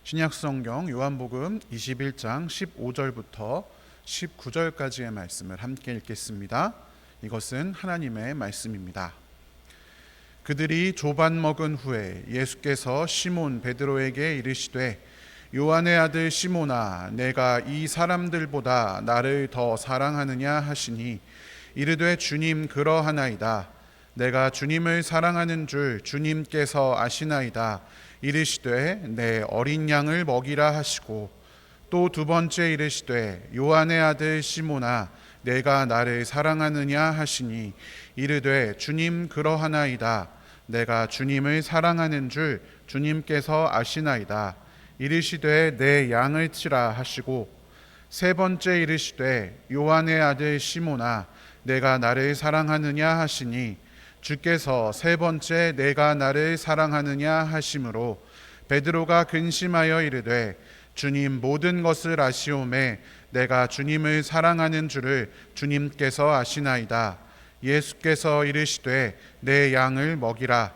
신약성경 요한복음 21장 15절부터 19절까지의 말씀을 함께 읽겠습니다. 이것은 하나님의 말씀입니다. 그들이 조반 먹은 후에 예수께서 시몬 베드로에게 이르시되 요한의 아들 시몬아 내가 이 사람들보다 나를 더 사랑하느냐 하시니 이르되 주님 그러하나이다. 내가 주님을 사랑하는 줄 주님께서 아시나이다. 이르시되 내 어린 양을 먹이라 하시고 또 두 번째 이르시되 요한의 아들 시몬아 내가 나를 사랑하느냐 하시니 이르되 주님 그러하나이다. 내가 주님을 사랑하는 줄 주님께서 아시나이다. 이르시되 내 양을 치라 하시고 세 번째 이르시되 요한의 아들 시몬아 내가 나를 사랑하느냐 하시니 주께서 세 번째 내가 나를 사랑하느냐 하심으로 베드로가 근심하여 이르되 주님 모든 것을 아시오매 내가 주님을 사랑하는 줄을 주님께서 아시나이다. 예수께서 이르시되 내 양을 먹이라.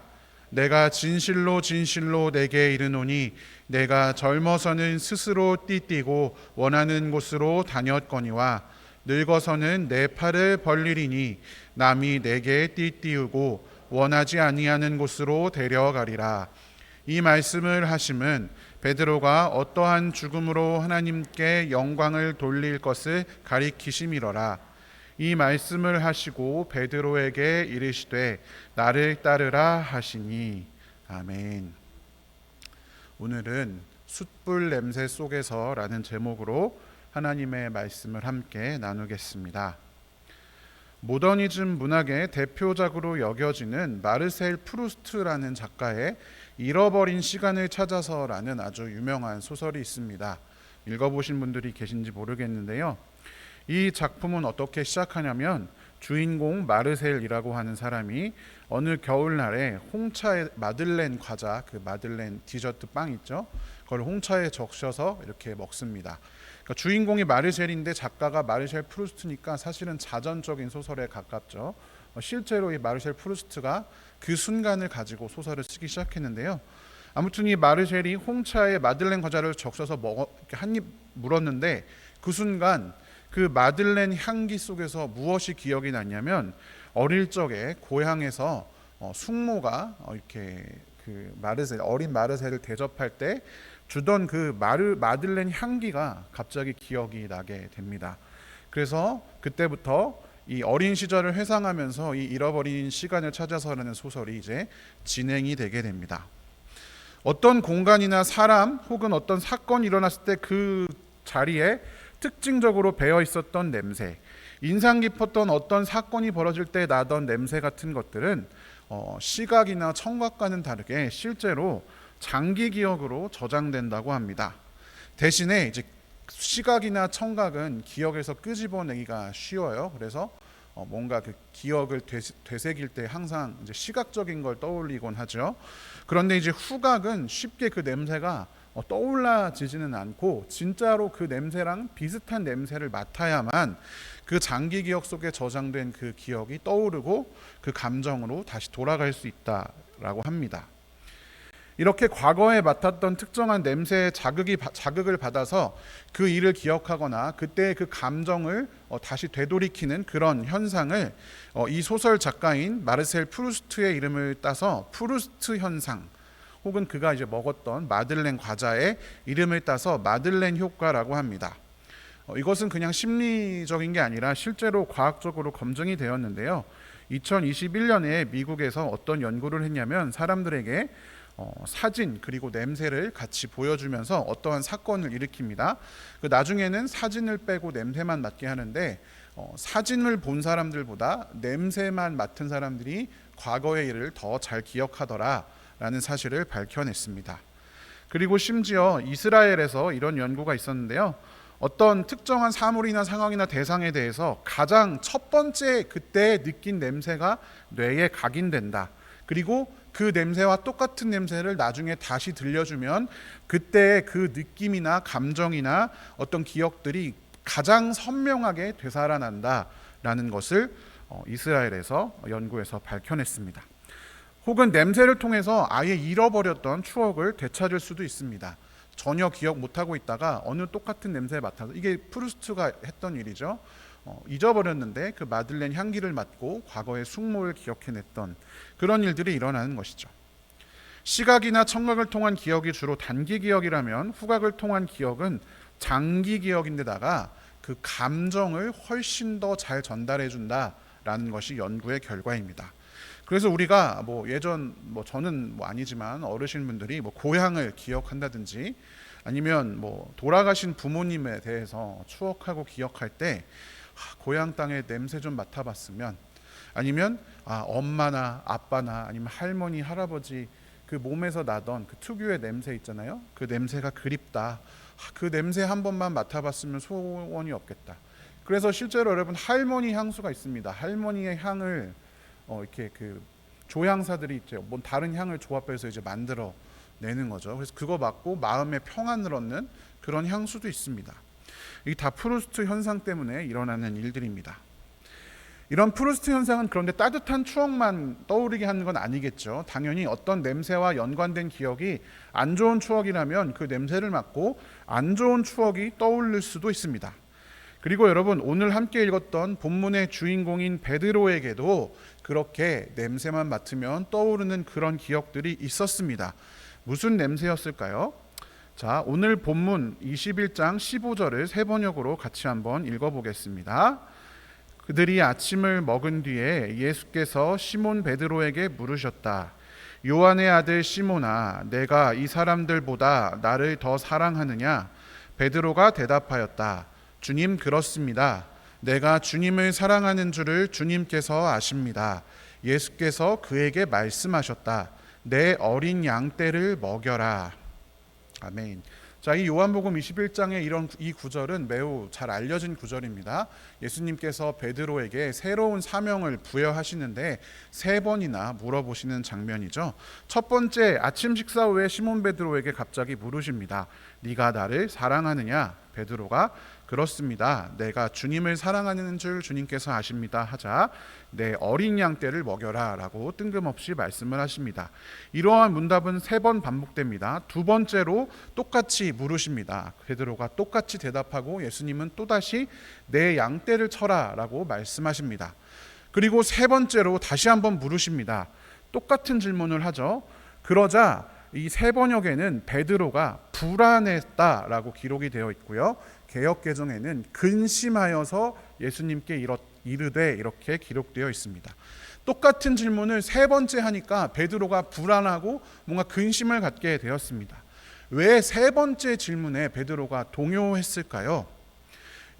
내가 진실로 진실로 내게 이르노니 내가 젊어서는 스스로 띠띠고 원하는 곳으로 다녔거니와 늙어서는 내 팔을 벌리리니 남이 내게 띠띠우고 원하지 아니하는 곳으로 데려가리라. 이 말씀을 하심은 베드로가 어떠한 죽음으로 하나님께 영광을 돌릴 것을 가리키심이로라. 이 말씀을 하시고 베드로에게 이르시되 나를 따르라 하시니. 아멘. 오늘은 숯불 냄새 속에서라는 제목으로 하나님의 말씀을 함께 나누겠습니다. 모더니즘 문학의 대표작으로 여겨지는 마르셀 프루스트라는 작가의 잃어버린 시간을 찾아서라는 아주 유명한 소설이 있습니다. 읽어보신 분들이 계신지 모르겠는데요. 이 작품은 어떻게 시작하냐면 주인공 마르셀이라고 하는 사람이 어느 겨울날에 홍차에 마들렌 과자, 그 마들렌 디저트 빵 있죠? 그걸 홍차에 적셔서 이렇게 먹습니다. 그러니까 주인공이 마르셀인데 작가가 마르셀 프루스트니까 사실은 자전적인 소설에 가깝죠. 실제로 이 마르셀 프루스트가 그 순간을 가지고 소설을 쓰기 시작했는데요. 아무튼 이 마르셀이 홍차에 마들렌 과자를 적셔서 한 입 물었는데 그 순간 그 마들렌 향기 속에서 무엇이 기억이 났냐면 어릴 적에 고향에서 숙모가 이렇게 그 어린 마르셀을 대접할 때 주던 그 마들렌 향기가 갑자기 기억이 나게 됩니다. 그래서 그때부터 이 어린 시절을 회상하면서 이 잃어버린 시간을 찾아서라는 소설이 이제 진행이 되게 됩니다. 어떤 공간이나 사람 혹은 어떤 사건이 일어났을 때 그 자리에 특징적으로 배어 있었던 냄새, 인상 깊었던 어떤 사건이 벌어질 때 나던 냄새 같은 것들은 시각이나 청각과는 다르게 실제로 장기 기억으로 저장된다고 합니다. 대신에 이제 시각이나 청각은 기억에서 끄집어내기가 쉬워요. 그래서 뭔가 그 기억을 되새길 때 항상 이제 시각적인 걸 떠올리곤 하죠. 그런데 이제 후각은 쉽게 그 냄새가 떠올라지지는 않고 진짜로 그 냄새랑 비슷한 냄새를 맡아야만 그 장기 기억 속에 저장된 그 기억이 떠오르고 그 감정으로 다시 돌아갈 수 있다라고 합니다. 이렇게 과거에 맡았던 특정한 냄새의 자극을 받아서 그 일을 기억하거나 그때의 그 감정을 다시 되돌이키는 그런 현상을 이 소설 작가인 마르셀 프루스트의 이름을 따서 프루스트 현상, 혹은 그가 이제 먹었던 마들렌 과자의 이름을 따서 마들렌 효과라고 합니다. 이것은 그냥 심리적인 게 아니라 실제로 과학적으로 검증이 되었는데요. 2021년에 미국에서 어떤 연구를 했냐면 사람들에게 사진 그리고 냄새를 같이 보여주면서 어떠한 사건을 일으킵니다. 나중에는 사진을 빼고 냄새만 맡게 하는데 사진을 본 사람들보다 냄새만 맡은 사람들이 과거의 일을 더 잘 기억하더라라는 사실을 밝혀냈습니다. 그리고 심지어 이스라엘에서 이런 연구가 있었는데요. 어떤 특정한 사물이나 상황이나 대상에 대해서 가장 첫 번째 그때 느낀 냄새가 뇌에 각인된다. 그리고 그 냄새와 똑같은 냄새를 나중에 다시 들려주면 그때의 그 느낌이나 감정이나 어떤 기억들이 가장 선명하게 되살아난다라는 것을 이스라엘에서 연구해서 밝혀냈습니다. 혹은 냄새를 통해서 아예 잃어버렸던 추억을 되찾을 수도 있습니다. 전혀 기억 못하고 있다가 어느 똑같은 냄새에 맡아서, 이게 프루스트가 했던 일이죠. 잊어버렸는데 그 마들렌 향기를 맡고 과거의 숙모를 기억해냈던 그런 일들이 일어나는 것이죠. 시각이나 청각을 통한 기억이 주로 단기 기억이라면 후각을 통한 기억은 장기 기억인데다가 그 감정을 훨씬 더 잘 전달해 준다라는 것이 연구의 결과입니다. 그래서 우리가 예전 저는 아니지만 어르신분들이 고향을 기억한다든지 아니면 돌아가신 부모님에 대해서 추억하고 기억할 때 고향 땅의 냄새 좀 맡아봤으면, 아니면 엄마나 아빠나 아니면 할머니 할아버지 그 몸에서 나던 그 특유의 냄새 있잖아요. 그 냄새가 그립다. 그 냄새 한 번만 맡아봤으면 소원이 없겠다. 그래서 실제로 여러분 할머니 향수가 있습니다. 할머니의 향을 이렇게 그 조향사들이 있죠. 다른 향을 조합해서 이제 만들어 내는 거죠. 그래서 그거 맡고 마음의 평안을 얻는 그런 향수도 있습니다. 이 다 프루스트 현상 때문에 일어나는 일들입니다. 이런 프루스트 현상은 그런데 따뜻한 추억만 떠오르게 하는 건 아니겠죠. 당연히 어떤 냄새와 연관된 기억이 안 좋은 추억이라면 그 냄새를 맡고 안 좋은 추억이 떠오를 수도 있습니다. 그리고 여러분, 오늘 함께 읽었던 본문의 주인공인 베드로에게도 그렇게 냄새만 맡으면 떠오르는 그런 기억들이 있었습니다. 무슨 냄새였을까요? 자, 오늘 본문 21장 15절을 세 번역으로 같이 한번 읽어보겠습니다. 그들이 아침을 먹은 뒤에 예수께서 시몬 베드로에게 물으셨다. 요한의 아들 시몬아, 내가 이 사람들보다 나를 더 사랑하느냐? 베드로가 대답하였다. 주님, 그렇습니다. 내가 주님을 사랑하는 줄을 주님께서 아십니다. 예수께서 그에게 말씀하셨다. 내 어린 양떼를 먹여라. 아멘. 자, 이 요한복음 21장의 이 구절은 매우 잘 알려진 구절입니다. 예수님께서 베드로에게 새로운 사명을 부여하시는데 세 번이나 물어보시는 장면이죠. 첫 번째, 아침 식사 후에 시몬 베드로에게 갑자기 물으십니다. 네가 나를 사랑하느냐? 베드로가 그렇습니다. 내가 주님을 사랑하는 줄 주님께서 아십니다 하자 내 어린 양떼를 먹여라 라고 뜬금없이 말씀을 하십니다. 이러한 문답은 세 번 반복됩니다. 두 번째로 똑같이 물으십니다. 베드로가 똑같이 대답하고 예수님은 또다시 내 양떼를 쳐라 라고 말씀하십니다. 그리고 세 번째로 다시 한번 물으십니다. 똑같은 질문을 하죠. 그러자 이 세 번역에는 베드로가 불안했다라고 기록이 되어 있고요. 개역 개정에는 근심하여서 예수님께 이르되 이렇게 기록되어 있습니다. 똑같은 질문을 세 번째 하니까 베드로가 불안하고 뭔가 근심을 갖게 되었습니다. 왜 세 번째 질문에 베드로가 동요했을까요?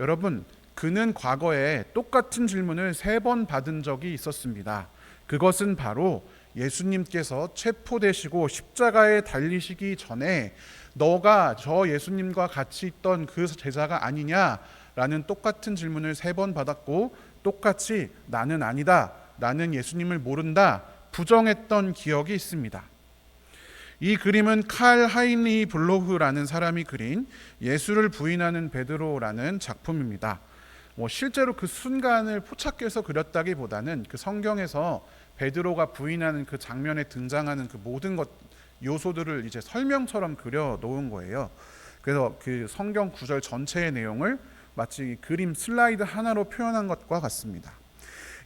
여러분, 그는 과거에 똑같은 질문을 세 번 받은 적이 있었습니다. 그것은 바로 예수님께서 체포되시고 십자가에 달리시기 전에 너가 저 예수님과 같이 있던 그 제자가 아니냐라는 똑같은 질문을 세 번 받았고 똑같이 나는 아니다, 나는 예수님을 모른다 부정했던 기억이 있습니다. 이 그림은 칼 하인리 블로흐라는 사람이 그린 예수를 부인하는 베드로라는 작품입니다. 실제로 그 순간을 포착해서 그렸다기보다는 그 성경에서 베드로가 부인하는 그 장면에 등장하는 그 모든 요소들을 이제 설명처럼 그려 놓은 거예요. 그래서 그 성경 구절 전체의 내용을 마치 그림 슬라이드 하나로 표현한 것과 같습니다.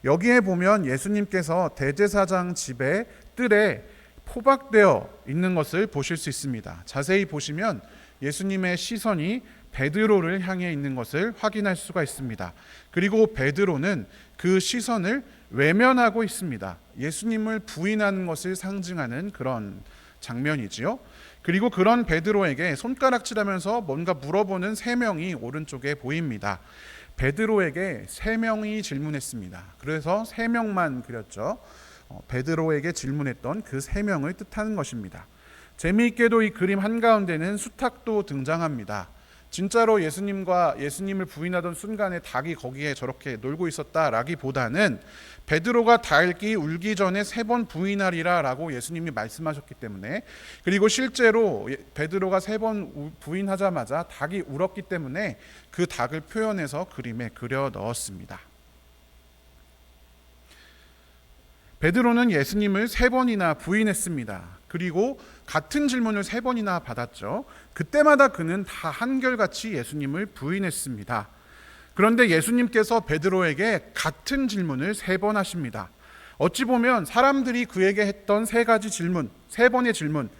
여기에 보면 예수님께서 대제사장 집의 뜰에 포박되어 있는 것을 보실 수 있습니다. 자세히 보시면 예수님의 시선이 베드로를 향해 있는 것을 확인할 수가 있습니다. 그리고 베드로는 그 시선을 외면하고 있습니다. 예수님을 부인하는 것을 상징하는 그런 장면이지요. 그리고 그런 베드로에게 손가락질하면서 뭔가 물어보는 세 명이 오른쪽에 보입니다. 베드로에게 세 명이 질문했습니다. 그래서 세 명만 그렸죠. 베드로에게 질문했던 그 세 명을 뜻하는 것입니다. 재미있게도 이 그림 한가운데는 수탉도 등장합니다. 진짜로 예수님을 부인하던 순간에 닭이 거기에 저렇게 놀고 있었다라기보다는 베드로가 닭이 울기 전에 세 번 부인하리라 라고 예수님이 말씀하셨기 때문에, 그리고 실제로 베드로가 세 번 부인하자마자 닭이 울었기 때문에 그 닭을 표현해서 그림에 그려 넣었습니다. 베드로는 예수님을 세 번이나 부인했습니다. 그리고 같은 질문을 3번이나 받았죠. 그때마다 그는 다 한결같이 예수님을 부인했습니다. 그런데 예수님께서 베드로에게 같은 질문을 3번 하십니다. 어찌 보면 사람들이 그에게 했던 3가지 질문, 3번의 질문,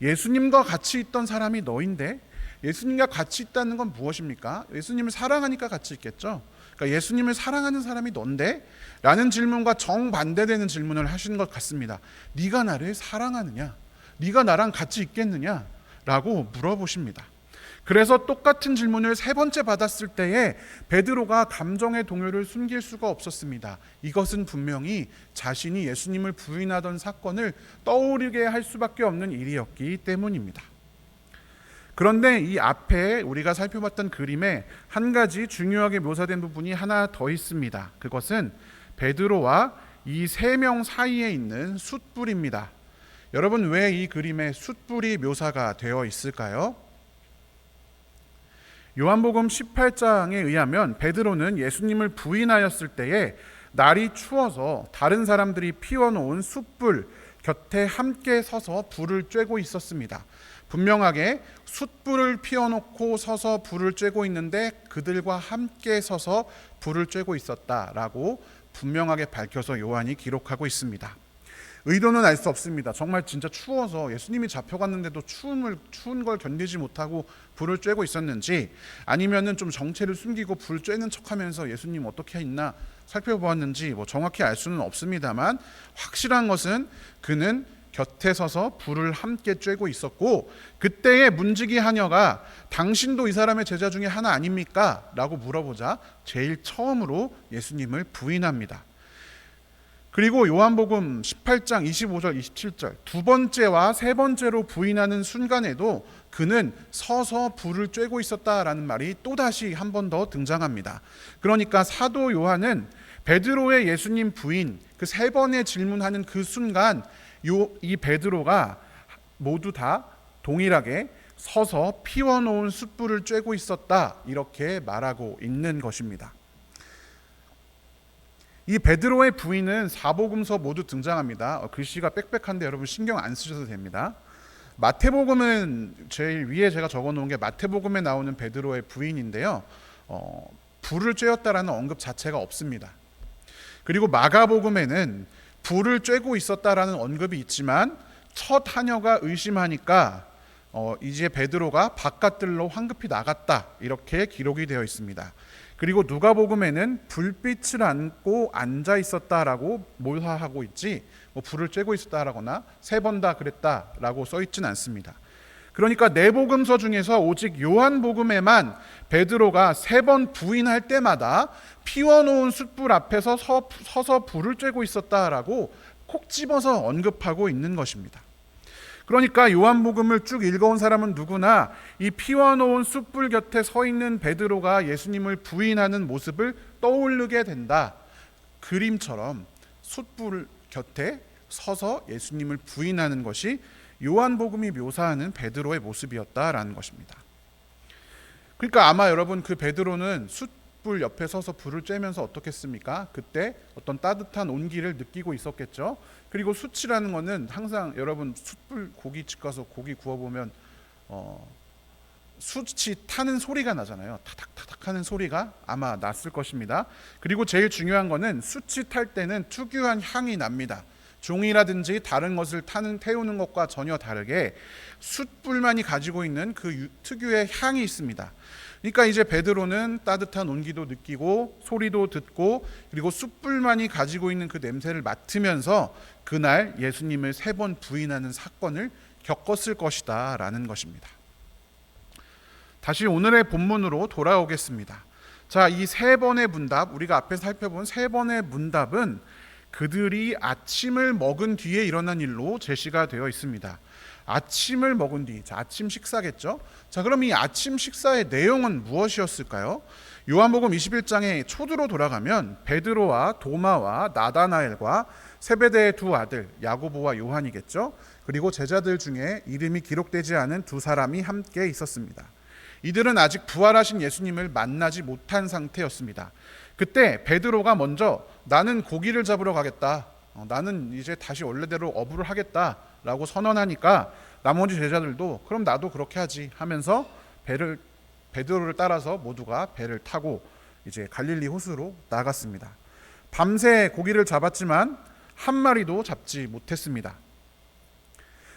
예수님과 같이 있던 사람이 너인데 예수님과 같이 있다는 건 무엇입니까? 예수님을 사랑하니까 같이 있겠죠. 그러니까 예수님을 사랑하는 사람이 넌데? 라는 질문과 정반대되는 질문을 하시는 것 같습니다. 네가 나를 사랑하느냐? 네가 나랑 같이 있겠느냐? 라고 물어보십니다. 그래서 똑같은 질문을 3번째 받았을 때에 베드로가 감정의 동요를 숨길 수가 없었습니다. 이것은 분명히 자신이 예수님을 부인하던 사건을 떠오르게 할 수밖에 없는 일이었기 때문입니다. 그런데 이 앞에 우리가 살펴봤던 그림에 한 가지 중요하게 묘사된 부분이 하나 더 있습니다. 그것은 베드로와 이 3명 사이에 있는 숫불입니다. 여러분, 왜 이 그림에 숫불이 묘사가 되어 있을까요? 요한복음 18장에 의하면 베드로는 예수님을 부인하였을 때에 날이 추워서 다른 사람들이 피워놓은 숯불 곁에 함께 서서 불을 쬐고 있었습니다. 분명하게 숯불을 피워놓고 서서 불을 쬐고 있는데 그들과 함께 서서 불을 쬐고 있었다라고 분명하게 밝혀서 요한이 기록하고 있습니다. 의도는 알 수 없습니다. 정말 진짜 추워서 예수님이 잡혀갔는데도 추운 걸 견디지 못하고 불을 쬐고 있었는지, 아니면은 좀 정체를 숨기고 불 쬐는 척하면서 예수님 어떻게 있나 살펴보았는지 정확히 알 수는 없습니다만, 확실한 것은 그는 곁에 서서 불을 함께 쬐고 있었고, 그때에 문지기 하녀가 당신도 이 사람의 제자 중에 하나 아닙니까? 라고 물어보자 제일 처음으로 예수님을 부인합니다. 그리고 요한복음 18장 25절 27절 2번째와 3번째로 부인하는 순간에도 그는 서서 불을 쬐고 있었다라는 말이 또다시 한 번 더 등장합니다. 그러니까 사도 요한은 베드로의 예수님 부인 그 3번의 질문하는 그 순간 이 베드로가 모두 다 동일하게 서서 피워놓은 숯불을 쬐고 있었다, 이렇게 말하고 있는 것입니다. 이 베드로의 부인은 사복음서 모두 등장합니다. 글씨가 빽빽한데 여러분 신경 안 쓰셔도 됩니다. 마태복음은 제일 위에 제가 적어놓은 게 마태복음에 나오는 베드로의 부인인데요. 불을 쬐었다라는 언급 자체가 없습니다. 그리고 마가복음에는 불을 쬐고 있었다라는 언급이 있지만 첫 하녀가 의심하니까 이제 베드로가 바깥들로 황급히 나갔다, 이렇게 기록이 되어 있습니다. 그리고 누가복음에는 불빛을 안고 앉아 있었다라고 묘사하고 있지 불을 쬐고 있었다라거나 3번 다 그랬다라고 써 있지는 않습니다. 그러니까 4복음서 중에서 오직 요한복음에만 베드로가 3번 부인할 때마다 피워놓은 숯불 앞에서 서서 불을 쬐고 있었다라고 콕 집어서 언급하고 있는 것입니다. 그러니까 요한복음을 쭉 읽어온 사람은 누구나 이 피워놓은 숯불 곁에 서 있는 베드로가 예수님을 부인하는 모습을 떠올리게 된다. 그림처럼 숯불 곁에 서서 예수님을 부인하는 것이 요한복음이 묘사하는 베드로의 모습이었다라는 것입니다. 그러니까 아마 여러분 그 베드로는 숯불 옆에 서서 불을 쬐면서 어떻겠습니까? 그때 어떤 따뜻한 온기를 느끼고 있었겠죠. 그리고 숯이라는 거는 항상 여러분 숯불 고깃집 가서 고기 구워보면 숯이 타는 소리가 나잖아요. 타닥타닥 하는 소리가 아마 났을 것입니다. 그리고 제일 중요한 거는 숯이 탈 때는 특유한 향이 납니다. 종이라든지 다른 것을 태우는 것과 전혀 다르게 숯불만이 가지고 있는 그 특유의 향이 있습니다. 그러니까 이제 베드로는 따뜻한 온기도 느끼고 소리도 듣고 그리고 숯불만이 가지고 있는 그 냄새를 맡으면서 그날 예수님을 3번 부인하는 사건을 겪었을 것이다 라는 것입니다. 다시 오늘의 본문으로 돌아오겠습니다. 자, 이 3번의 문답, 우리가 앞에서 살펴본 3번의 문답은 그들이 아침을 먹은 뒤에 일어난 일로 제시가 되어 있습니다. 아침을 먹은 뒤, 자, 아침 식사겠죠. 자, 그럼 이 아침 식사의 내용은 무엇이었을까요? 요한복음 21장에 초두로 돌아가면 베드로와 도마와 나다나엘과 세베대의 2 아들 야고보와 요한이겠죠. 그리고 제자들 중에 이름이 기록되지 않은 2 사람이 함께 있었습니다. 이들은 아직 부활하신 예수님을 만나지 못한 상태였습니다. 그때 베드로가 먼저 나는 고기를 잡으러 가겠다, 나는 이제 다시 원래대로 어부를 하겠다라고 선언하니까 나머지 제자들도 그럼 나도 그렇게 하지 하면서 베드로를 따라서 모두가 배를 타고 이제 갈릴리 호수로 나갔습니다. 밤새 고기를 잡았지만 한 마리도 잡지 못했습니다.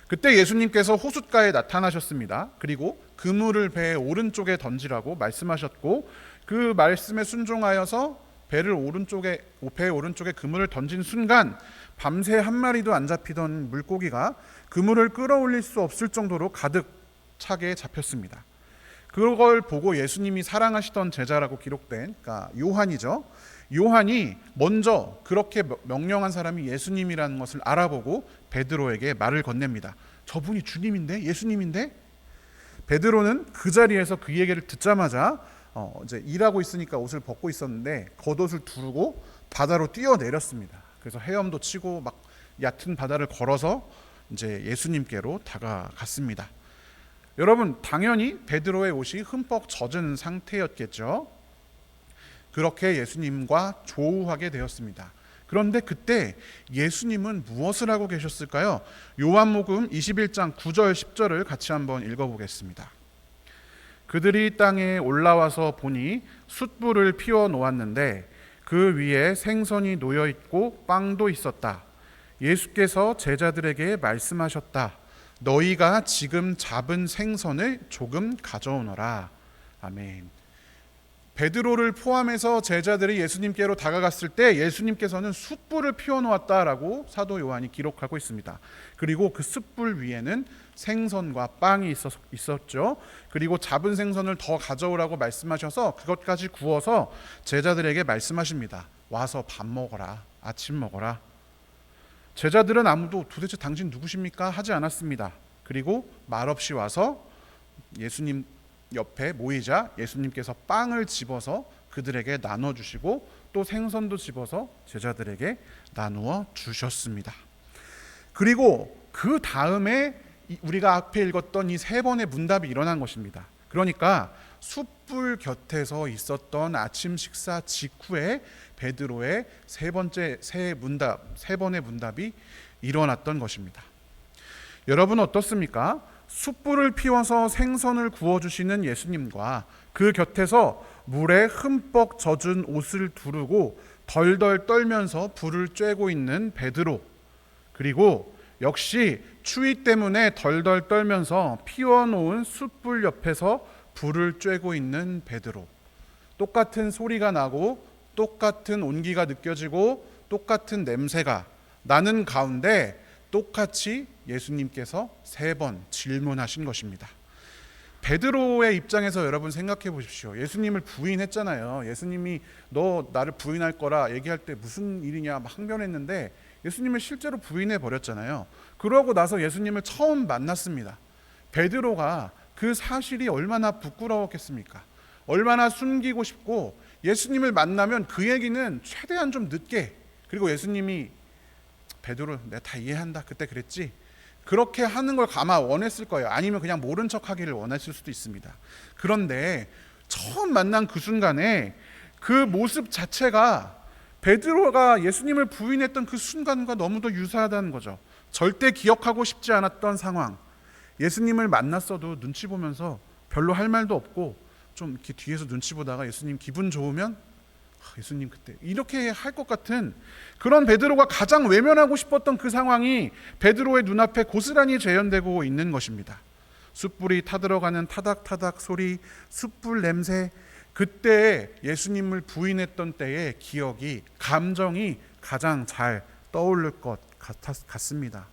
그때 예수님께서 호숫가에 나타나셨습니다. 그리고 그물을 배의 오른쪽에 던지라고 말씀하셨고, 그 말씀에 순종하여서 배의 오른쪽에 그물을 던진 순간 밤새 한 마리도 안 잡히던 물고기가 그물을 끌어올릴 수 없을 정도로 가득 차게 잡혔습니다. 그걸 보고 예수님이 사랑하시던 제자라고 기록된, 그러니까 요한이죠. 요한이 먼저 그렇게 명령한 사람이 예수님이라는 것을 알아보고 베드로에게 말을 건넵니다. 저분이 주님인데? 예수님인데? 베드로는 그 자리에서 그 얘기를 듣자마자 이제 일하고 있으니까 옷을 벗고 있었는데 겉옷을 두르고 바다로 뛰어내렸습니다. 그래서 헤엄도 치고 막 얕은 바다를 걸어서 이제 예수님께로 다가갔습니다. 여러분, 당연히 베드로의 옷이 흠뻑 젖은 상태였겠죠. 그렇게 예수님과 조우하게 되었습니다. 그런데 그때 예수님은 무엇을 하고 계셨을까요? 요한복음 21장 9절 10절을 같이 한번 읽어보겠습니다. 그들이 땅에 올라와서 보니 숯불을 피워 놓았는데 그 위에 생선이 놓여 있고 빵도 있었다. 예수께서 제자들에게 말씀하셨다. 너희가 지금 잡은 생선을 조금 가져오너라. 아멘. 베드로를 포함해서 제자들이 예수님께로 다가갔을 때 예수님께서는 숯불을 피워놓았다라고 사도 요한이 기록하고 있습니다. 그리고 그 숯불 위에는 생선과 빵이 있었죠. 그리고 잡은 생선을 더 가져오라고 말씀하셔서 그것까지 구워서 제자들에게 말씀하십니다. 와서 밥 먹어라. 아침 먹어라. 제자들은 아무도 도대체 당신 누구십니까? 하지 않았습니다. 그리고 말없이 와서 예수님 옆에 모이자 예수님께서 빵을 집어서 그들에게 나눠주시고 또 생선도 집어서 제자들에게 나누어 주셨습니다. 그리고 그 다음에 우리가 앞에 읽었던 이 세 번의 문답이 일어난 것입니다. 그러니까 숯불 곁에서 있었던 아침 식사 직후에 베드로의 세 번의 문답이 일어났던 것입니다. 여러분 어떻습니까? 숯불을 피워서 생선을 구워주시는 예수님과 그 곁에서 물에 흠뻑 젖은 옷을 두르고 덜덜 떨면서 불을 쬐고 있는 베드로, 그리고 역시 추위 때문에 덜덜 떨면서 피워놓은 숯불 옆에서 불을 쬐고 있는 베드로, 똑같은 소리가 나고 똑같은 온기가 느껴지고 똑같은 냄새가 나는 가운데 똑같이 예수님께서 세 번 질문하신 것입니다. 베드로의 입장에서 여러분 생각해 보십시오. 예수님을 부인했잖아요. 예수님이 너 나를 부인할 거라 얘기할 때 무슨 일이냐 막 항변했는데 예수님을 실제로 부인해 버렸잖아요. 그러고 나서 예수님을 처음 만났습니다. 베드로가 그 사실이 얼마나 부끄러웠겠습니까? 얼마나 숨기고 싶고 예수님을 만나면 그 얘기는 최대한 좀 늦게, 그리고 예수님이 베드로 내가 다 이해한다 그때 그랬지, 그렇게 하는 걸 아마 원했을 거예요. 아니면 그냥 모른 척 하기를 원했을 수도 있습니다. 그런데 처음 만난 그 순간에 그 모습 자체가 베드로가 예수님을 부인했던 그 순간과 너무도 유사하다는 거죠. 절대 기억하고 싶지 않았던 상황, 예수님을 만났어도 눈치 보면서 별로 할 말도 없고 좀 이렇게 뒤에서 눈치 보다가 예수님 기분 좋으면 예수님 그때 이렇게 할 것 같은 그런 베드로가 가장 외면하고 싶었던 그 상황이 베드로의 눈앞에 고스란히 재현되고 있는 것입니다. 숯불이 타들어가는 타닥타닥 소리, 숯불 냄새, 그때 예수님을 부인했던 때의 기억이, 감정이 가장 잘 떠오를 것 같습니다.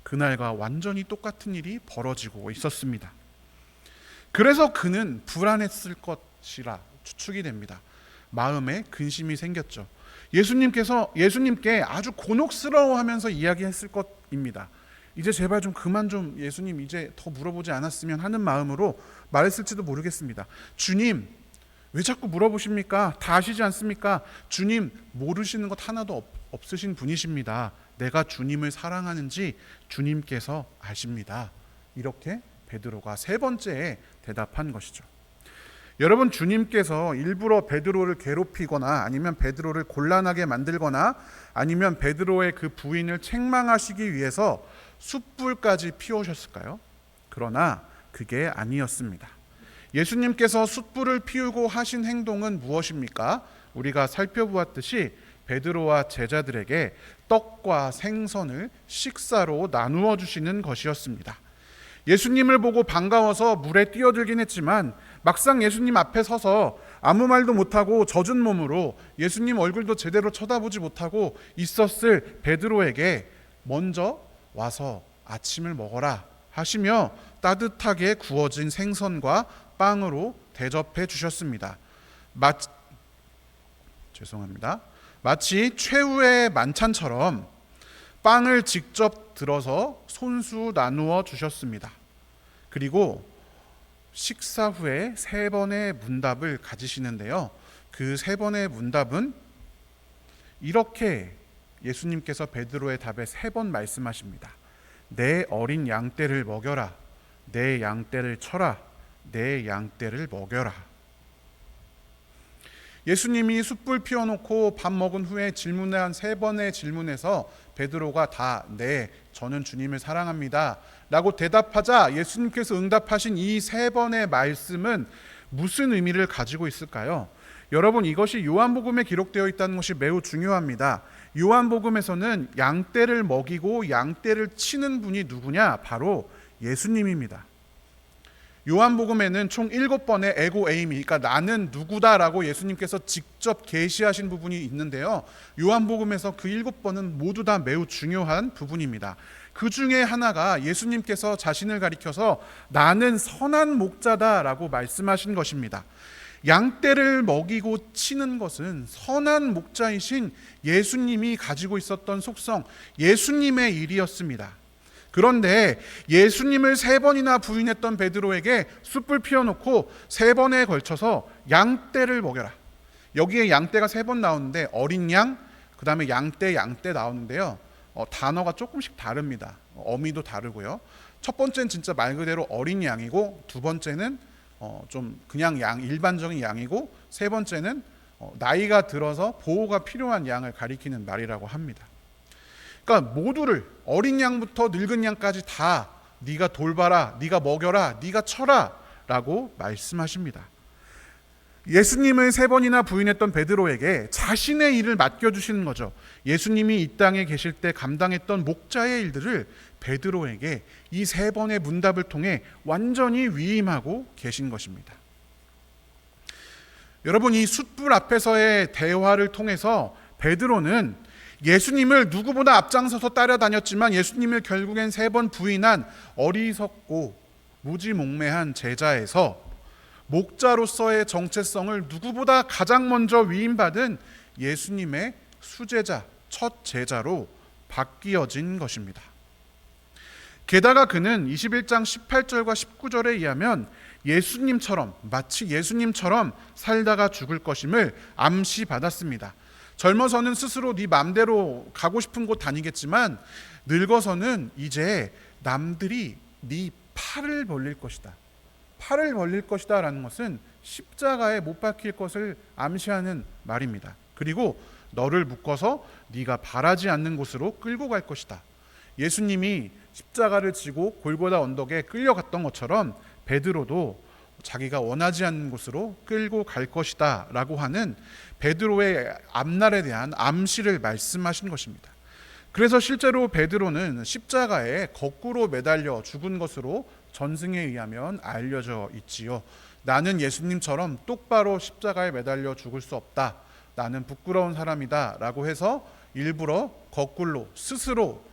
그날과 완전히 똑같은 일이 벌어지고 있었습니다. 그래서 그는 불안했을 것이라 추측이 됩니다. 마음에 근심이 생겼죠. 예수님께 아주 곤혹스러워하면서 이야기했을 것입니다. 이제 제발 좀 그만 좀 예수님 이제 더 물어보지 않았으면 하는 마음으로 말했을지도 모르겠습니다. 주님 왜 자꾸 물어보십니까? 다 아시지 않습니까? 주님 모르시는 것 하나도 없으신 분이십니다. 내가 주님을 사랑하는지 주님께서 아십니다. 이렇게 베드로가 세 번째에 대답한 것이죠. 여러분, 주님께서 일부러 베드로를 괴롭히거나 아니면 베드로를 곤란하게 만들거나 아니면 베드로의 그 부인을 책망하시기 위해서 숯불까지 피우셨을까요? 그러나 그게 아니었습니다. 예수님께서 숯불을 피우고 하신 행동은 무엇입니까? 우리가 살펴보았듯이 베드로와 제자들에게 떡과 생선을 식사로 나누어 주시는 것이었습니다. 예수님을 보고 반가워서 물에 뛰어들긴 했지만 막상 예수님 앞에 서서 아무 말도 못하고 젖은 몸으로 예수님 얼굴도 제대로 쳐다보지 못하고 있었을 베드로에게 먼저 와서 아침을 먹어라 하시며 따뜻하게 구워진 생선과 빵으로 대접해 주셨습니다. 마치 최후의 만찬처럼 빵을 직접 들어서 손수 나누어 주셨습니다. 그리고 식사 후에 3번의 문답을 가지시는데요. 그 3번의 문답은 이렇게 예수님께서 베드로의 답에 3번 말씀하십니다. 내 어린 양떼를 먹여라. 내 양떼를 쳐라. 내 양떼를 먹여라. 예수님이 숯불 피워놓고 밥 먹은 후에 질문한 3번의 질문에서 베드로가 다 네, 저는 주님을 사랑합니다 라고 대답하자 예수님께서 응답하신 이 3번의 말씀은 무슨 의미를 가지고 있을까요? 여러분, 이것이 요한복음에 기록되어 있다는 것이 매우 중요합니다. 요한복음에서는 양떼를 먹이고 양떼를 치는 분이 누구냐? 바로 예수님입니다. 요한복음에는 총 7번의 에고 에이미, 그러니까 나는 누구다라고 예수님께서 직접 계시하신 부분이 있는데요. 요한복음에서 그 7번은 모두 다 매우 중요한 부분입니다. 그 중에 하나가 예수님께서 자신을 가리켜서 나는 선한 목자다라고 말씀하신 것입니다. 양떼를 먹이고 치는 것은 선한 목자이신 예수님이 가지고 있었던 속성, 예수님의 일이었습니다. 그런데 예수님을 3번이나 부인했던 베드로에게 숯불 피워놓고 3번에 걸쳐서 양떼를 먹여라. 여기에 양떼가 3번 나오는데 어린 양, 그 다음에 양떼 나오는데요. 단어가 조금씩 다릅니다. 어미도 다르고요. 첫 번째는 진짜 말 그대로 어린 양이고, 두 번째는 좀 그냥 양, 일반적인 양이고, 세 번째는 나이가 들어서 보호가 필요한 양을 가리키는 말이라고 합니다. 그러니까 모두를 어린 양부터 늙은 양까지 다 네가 돌봐라, 네가 먹여라, 네가 쳐라 라고 말씀하십니다. 예수님을 3번이나 부인했던 베드로에게 자신의 일을 맡겨주시는 거죠. 예수님이 이 땅에 계실 때 감당했던 목자의 일들을 베드로에게 이 3번의 문답을 통해 완전히 위임하고 계신 것입니다. 여러분, 이 숯불 앞에서의 대화를 통해서 베드로는 예수님을 누구보다 앞장서서 따라다녔지만 예수님을 결국엔 3번 부인한 어리석고 무지몽매한 제자에서 목자로서의 정체성을 누구보다 가장 먼저 위임받은 예수님의 수제자, 첫 제자로 바뀌어진 것입니다. 게다가 그는 21장 18절과 19절에 의하면 마치 예수님처럼 살다가 죽을 것임을 암시받았습니다. 젊어서는 스스로 네 맘대로 가고 싶은 곳 다니겠지만 늙어서는 이제 남들이 네 팔을 벌릴 것이다. 팔을 벌릴 것이다 라는 것은 십자가에 못 박힐 것을 암시하는 말입니다. 그리고 너를 묶어서 네가 바라지 않는 곳으로 끌고 갈 것이다. 예수님이 십자가를 지고 골고다 언덕에 끌려갔던 것처럼 베드로도 자기가 원하지 않는 곳으로 끌고 갈 것이다 라고 하는 베드로의 앞날에 대한 암시를 말씀하신 것입니다. 그래서 실제로 베드로는 십자가에 거꾸로 매달려 죽은 것으로 전승에 의하면 알려져 있지요. 나는 예수님처럼 똑바로 십자가에 매달려 죽을 수 없다. 나는 부끄러운 사람이다 라고 해서 일부러 거꾸로 스스로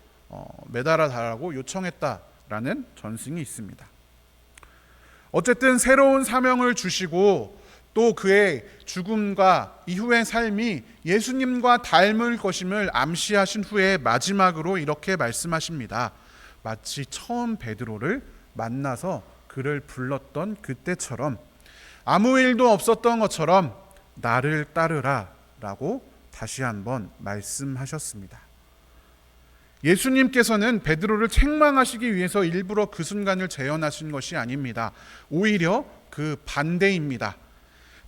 매달아 달라고 요청했다라는 전승이 있습니다. 어쨌든 새로운 사명을 주시고 또 그의 죽음과 이후의 삶이 예수님과 닮을 것임을 암시하신 후에 마지막으로 이렇게 말씀하십니다. 마치 처음 베드로를 만나서 그를 불렀던 그때처럼 아무 일도 없었던 것처럼 나를 따르라 라고 다시 한번 말씀하셨습니다. 예수님께서는 베드로를 책망하시기 위해서 일부러 그 순간을 재현하신 것이 아닙니다. 오히려 그 반대입니다.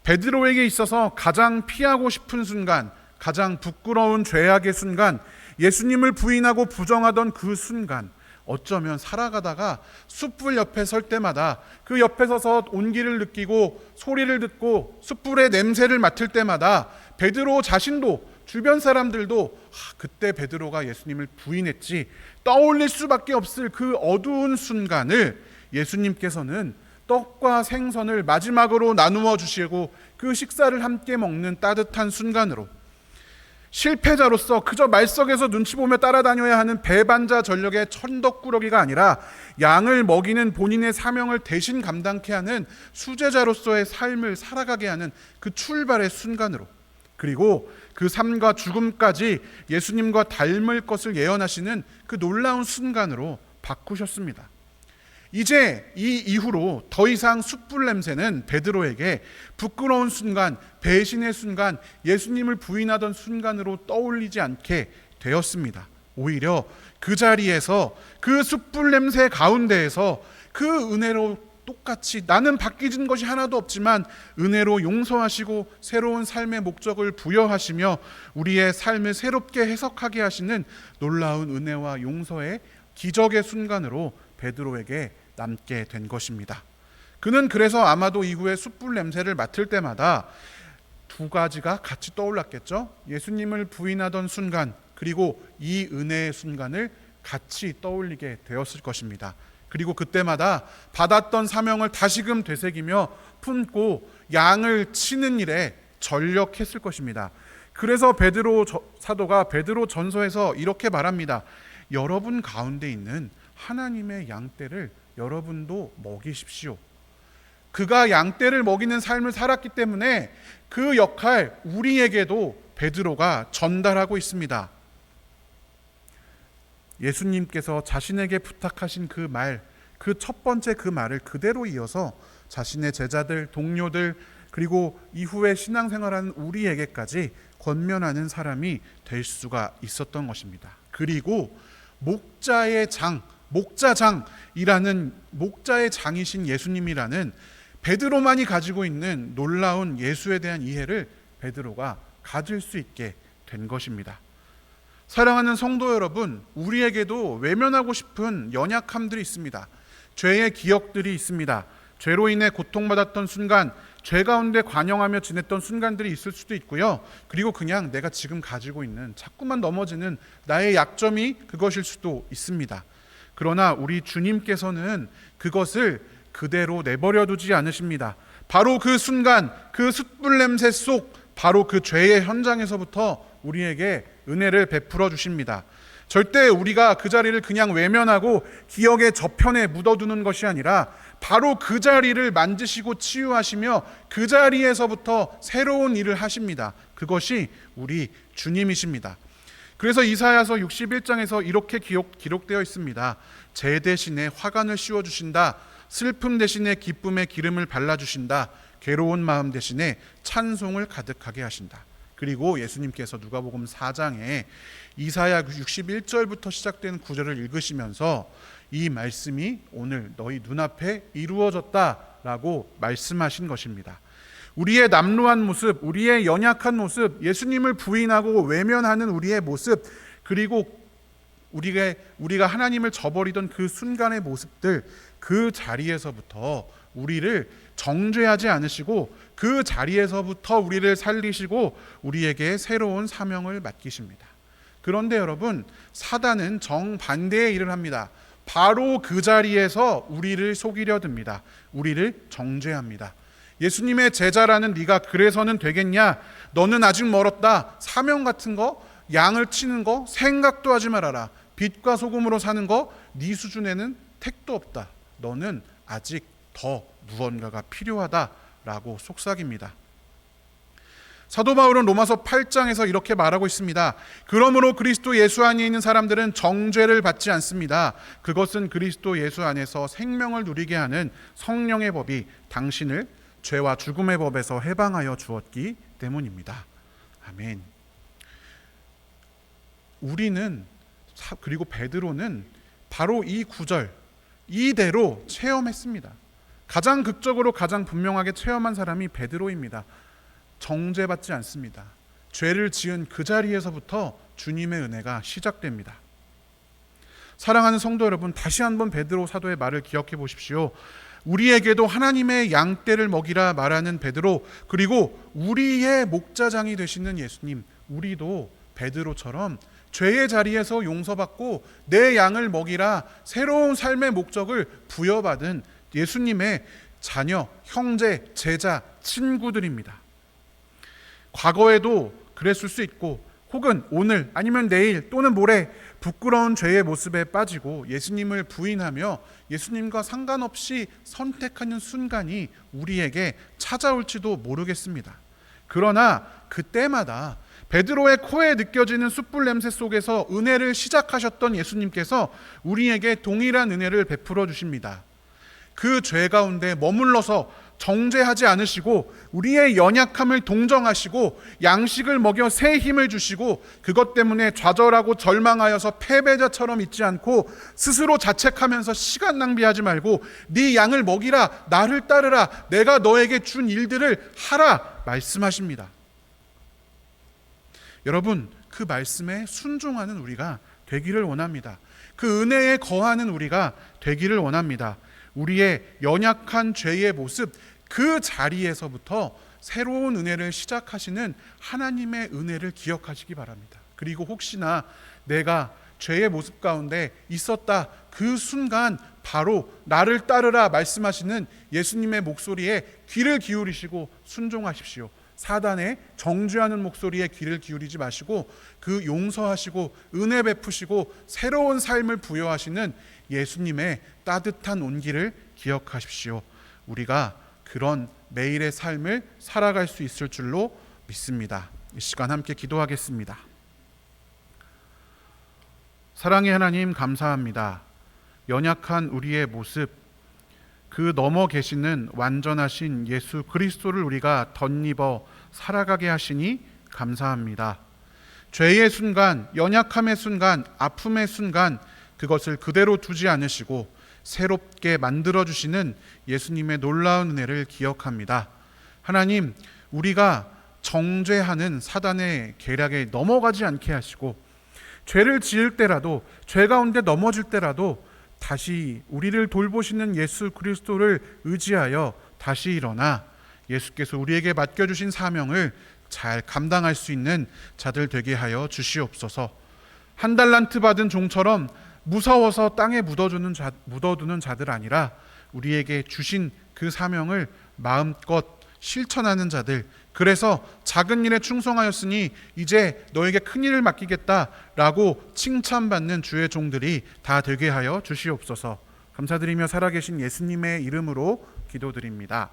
베드로에게 있어서 가장 피하고 싶은 순간, 가장 부끄러운 죄악의 순간, 예수님을 부인하고 부정하던 그 순간, 어쩌면 살아가다가 숯불 옆에 설 때마다 그 옆에 서서 온기를 느끼고 소리를 듣고 숯불의 냄새를 맡을 때마다 베드로 자신도 주변 사람들도 그때 베드로가 예수님을 부인했지 떠올릴 수밖에 없을 그 어두운 순간을 예수님께서는 떡과 생선을 마지막으로 나누어 주시고 그 식사를 함께 먹는 따뜻한 순간으로 실패자로서 그저 말석에서 눈치 보며 따라다녀야 하는 배반자 전력의 천덕꾸러기가 아니라 양을 먹이는 본인의 사명을 대신 감당케 하는 수제자로서의 삶을 살아가게 하는 그 출발의 순간으로, 그리고 그 삶과 죽음까지 예수님과 닮을 것을 예언하시는 그 놀라운 순간으로 바꾸셨습니다. 이제 이 이후로 더 이상 숯불 냄새는 베드로에게 부끄러운 순간, 배신의 순간, 예수님을 부인하던 순간으로 떠올리지 않게 되었습니다. 오히려 그 자리에서 그 숯불 냄새 가운데에서 그 은혜로 똑같이 나는 바뀌진 것이 하나도 없지만 은혜로 용서하시고 새로운 삶의 목적을 부여하시며 우리의 삶을 새롭게 해석하게 하시는 놀라운 은혜와 용서의 기적의 순간으로 베드로에게 남게 된 것입니다. 그는 그래서 아마도 이후에 숯불 냄새를 맡을 때마다 두 가지가 같이 떠올랐겠죠. 예수님을 부인하던 순간, 그리고 이 은혜의 순간을 같이 떠올리게 되었을 것입니다. 그리고 그때마다 받았던 사명을 다시금 되새기며 품고 양을 치는 일에 전력했을 것입니다. 그래서 베드로 사도가 베드로 전서에서 이렇게 말합니다. 여러분 가운데 있는 하나님의 양떼를 여러분도 먹이십시오. 그가 양떼를 먹이는 삶을 살았기 때문에 그 역할 우리에게도 베드로가 전달하고 있습니다. 예수님께서 자신에게 부탁하신 그 말, 그 첫 번째 그 말을 그대로 이어서 자신의 제자들, 동료들, 그리고 이후에 신앙생활하는 우리에게까지 권면하는 사람이 될 수가 있었던 것입니다. 그리고 목자의 장이라는 목자의 장이신 예수님이라는 베드로만이 가지고 있는 놀라운 예수에 대한 이해를 베드로가 가질 수 있게 된 것입니다. 사랑하는 성도 여러분, 우리에게도 외면하고 싶은 연약함들이 있습니다. 죄의 기억들이 있습니다. 죄로 인해 고통받았던 순간, 죄 가운데 관영하며 지냈던 순간들이 있을 수도 있고요. 그리고 그냥 내가 지금 가지고 있는 자꾸만 넘어지는 나의 약점이 그것일 수도 있습니다. 그러나 우리 주님께서는 그것을 그대로 내버려 두지 않으십니다. 바로 그 순간, 그 숯불 냄새 속 바로 그 죄의 현장에서부터 우리에게 은혜를 베풀어 주십니다. 절대 우리가 그 자리를 그냥 외면하고 기억의 저편에 묻어두는 것이 아니라 바로 그 자리를 만지시고 치유하시며 그 자리에서부터 새로운 일을 하십니다. 그것이 우리 주님이십니다. 그래서 이사야서 61장에서 이렇게 기록되어 있습니다. 재 대신에 화관을 씌워주신다. 슬픔 대신에 기쁨의 기름을 발라주신다. 괴로운 마음 대신에 찬송을 가득하게 하신다. 그리고 예수님께서 누가복음 4장에 이사야 61절부터 시작된 구절을 읽으시면서 이 말씀이 오늘 너희 눈앞에 이루어졌다라고 말씀하신 것입니다. 우리의 남루한 모습, 우리의 연약한 모습, 예수님을 부인하고 외면하는 우리의 모습, 그리고 우리가 하나님을 저버리던 그 순간의 모습들, 그 자리에서부터 우리를 정죄하지 않으시고 그 자리에서부터 우리를 살리시고 우리에게 새로운 사명을 맡기십니다. 그런데 여러분, 사단은 정반대의 일을 합니다. 바로 그 자리에서 우리를 속이려 듭니다. 우리를 정죄합니다. 예수님의 제자라는 네가 그래서는 되겠냐? 너는 아직 멀었다. 사명 같은 거, 양을 치는 거 생각도 하지 말아라. 빛과 소금으로 사는 거 네 수준에는 택도 없다. 너는 아직 더 무언가가 필요하다라고 속삭입니다. 사도 바울은 로마서 8장에서 이렇게 말하고 있습니다. 그러므로 그리스도 예수 안에 있는 사람들은 정죄를 받지 않습니다. 그것은 그리스도 예수 안에서 생명을 누리게 하는 성령의 법이 당신을 죄와 죽음의 법에서 해방하여 주었기 때문입니다. 아멘. 우리는, 그리고 베드로는 바로 이 구절 이대로 체험했습니다. 가장 극적으로 가장 분명하게 체험한 사람이 베드로입니다. 정죄받지 않습니다. 죄를 지은 그 자리에서부터 주님의 은혜가 시작됩니다. 사랑하는 성도 여러분, 다시 한번 베드로 사도의 말을 기억해 보십시오. 우리에게도 하나님의 양떼를 먹이라 말하는 베드로, 그리고 우리의 목자장이 되시는 예수님, 우리도 베드로처럼 죄의 자리에서 용서받고 내 양을 먹이라 새로운 삶의 목적을 부여받은 예수님의 자녀, 형제, 제자, 친구들입니다. 과거에도 그랬을 수 있고, 혹은 오늘 아니면 내일 또는 모레 부끄러운 죄의 모습에 빠지고 예수님을 부인하며 예수님과 상관없이 선택하는 순간이 우리에게 찾아올지도 모르겠습니다. 그러나 그때마다 베드로의 코에 느껴지는 숯불 냄새 속에서 은혜를 시작하셨던 예수님께서 우리에게 동일한 은혜를 베풀어 주십니다. 그 죄 가운데 머물러서 정죄하지 않으시고 우리의 연약함을 동정하시고 양식을 먹여 새 힘을 주시고, 그것 때문에 좌절하고 절망하여서 패배자처럼 있지 않고 스스로 자책하면서 시간 낭비하지 말고 네 양을 먹이라, 나를 따르라, 내가 너에게 준 일들을 하라 말씀하십니다. 여러분, 그 말씀에 순종하는 우리가 되기를 원합니다. 그 은혜에 거하는 우리가 되기를 원합니다. 우리의 연약한 죄의 모습, 그 자리에서부터 새로운 은혜를 시작하시는 하나님의 은혜를 기억하시기 바랍니다. 그리고 혹시나 내가 죄의 모습 가운데 있었다, 그 순간 바로 나를 따르라 말씀하시는 예수님의 목소리에 귀를 기울이시고 순종하십시오. 사단의 정죄하는 목소리에 귀를 기울이지 마시고 그 용서하시고 은혜 베푸시고 새로운 삶을 부여하시는 예수님의 따뜻한 온기를 기억하십시오. 우리가 그런 매일의 삶을 살아갈 수 있을 줄로 믿습니다. 이 시간 함께 기도하겠습니다. 사랑의 하나님, 감사합니다. 연약한 우리의 모습, 그 넘어 계시는 완전하신 예수 그리스도를 우리가 덧입어 살아가게 하시니 감사합니다. 죄의 순간, 연약함의 순간, 아픔의 순간, 그것을 그대로 두지 않으시고 새롭게 만들어주시는 예수님의 놀라운 은혜를 기억합니다. 하나님, 우리가 정죄하는 사단의 계략에 넘어가지 않게 하시고 죄를 지을 때라도, 죄 가운데 넘어질 때라도 다시 우리를 돌보시는 예수 그리스도를 의지하여 다시 일어나 예수께서 우리에게 맡겨주신 사명을 잘 감당할 수 있는 자들 되게 하여 주시옵소서. 한 달란트 받은 종처럼 무서워서 땅에 묻어두는 자들 아니라 우리에게 주신 그 사명을 마음껏 실천하는 자들, 그래서 작은 일에 충성하였으니 이제 너에게 큰 일을 맡기겠다라고 칭찬받는 주의 종들이 다 되게 하여 주시옵소서. 감사드리며 살아계신 예수님의 이름으로 기도드립니다.